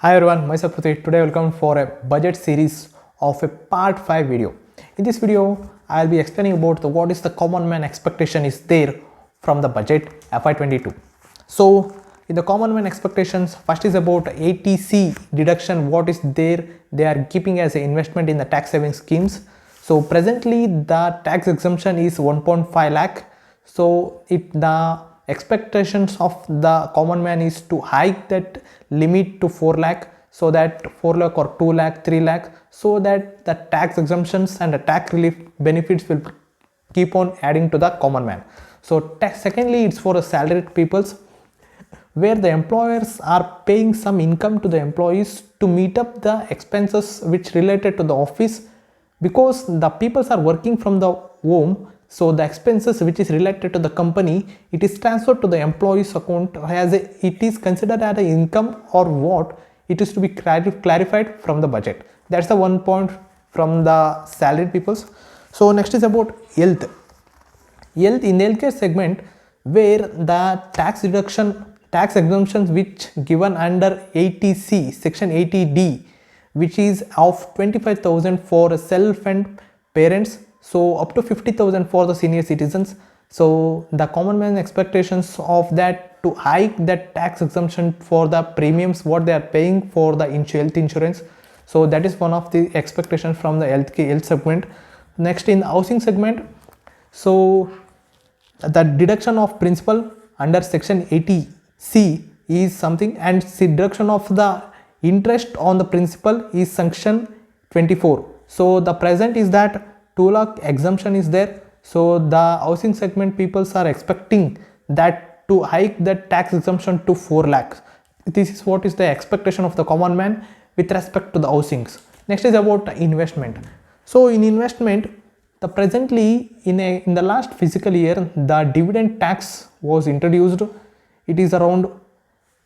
Hi everyone, myself Pratik. Today welcome for a budget series of a part 5 video. In this video, I'll be explaining about what is the common man expectation is there from the budget FY22. So in the common man expectations, first is about ATC deduction, what is there they are keeping as an investment in the tax saving schemes. So presently the tax exemption is 1.5 lakh. So the expectations of the common man is to hike that limit to 4 lakh, so that 4 lakh or 2 lakh 3 lakh, so that the tax exemptions and the tax relief benefits will keep on adding to the common man. So secondly, it's for the salaried peoples, where the employers are paying some income to the employees to meet up the expenses which related to the office, because the peoples are working from the home. So the expenses which is related to the company, it is transferred to the employee's account as it is considered as an income or what, it is to be clarified from the budget. That's the one point from the salaried peoples. So next is about health in the healthcare segment, where the tax exemptions which given under 80C section 80D, which is of 25,000 for self and parents, so up to 50,000 for the senior citizens. So the common man expectations of that to hike that tax exemption for the premiums what they are paying for the health insurance. So that is one of the expectations from the health segment. Next, in the housing segment, so the deduction of principal under section 80C is something, and the deduction of the interest on the principal is section 24. So the present is that 2 lakh exemption is there. So the housing segment peoples are expecting that to hike that tax exemption to 4 lakhs. This is what is the expectation of the common man with respect to the housings. Next is about investment. So in investment, the presently in the last fiscal year, the dividend tax was introduced. It is around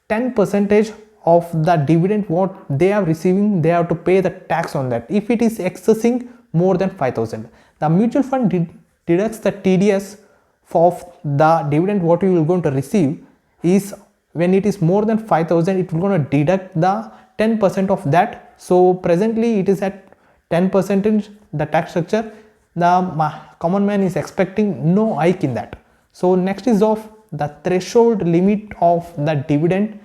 10% of the dividend what they are receiving, they have to pay the tax on that if it is excessing more than 5,000. The mutual fund deducts the TDS of the dividend what you will going to receive is when it is more than 5,000, it will going to deduct the 10% of that. So presently it is at 10% the tax structure. The common man is expecting no hike in that. So next is of the threshold limit of the dividend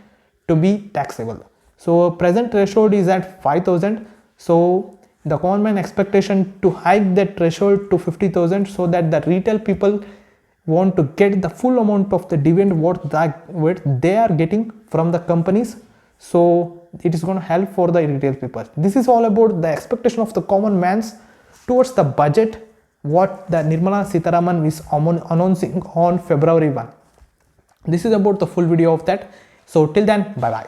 to be taxable. So present threshold is at 5,000. So the common man expectation to hike that threshold to 50,000, so that the retail people want to get the full amount of the dividend what they are getting from the companies. So it is going to help for the retail people. This is all about the expectation of the common man's towards the budget what the Nirmala Sitharaman is announcing on February 1. This is about the full video of that. So till then, bye bye.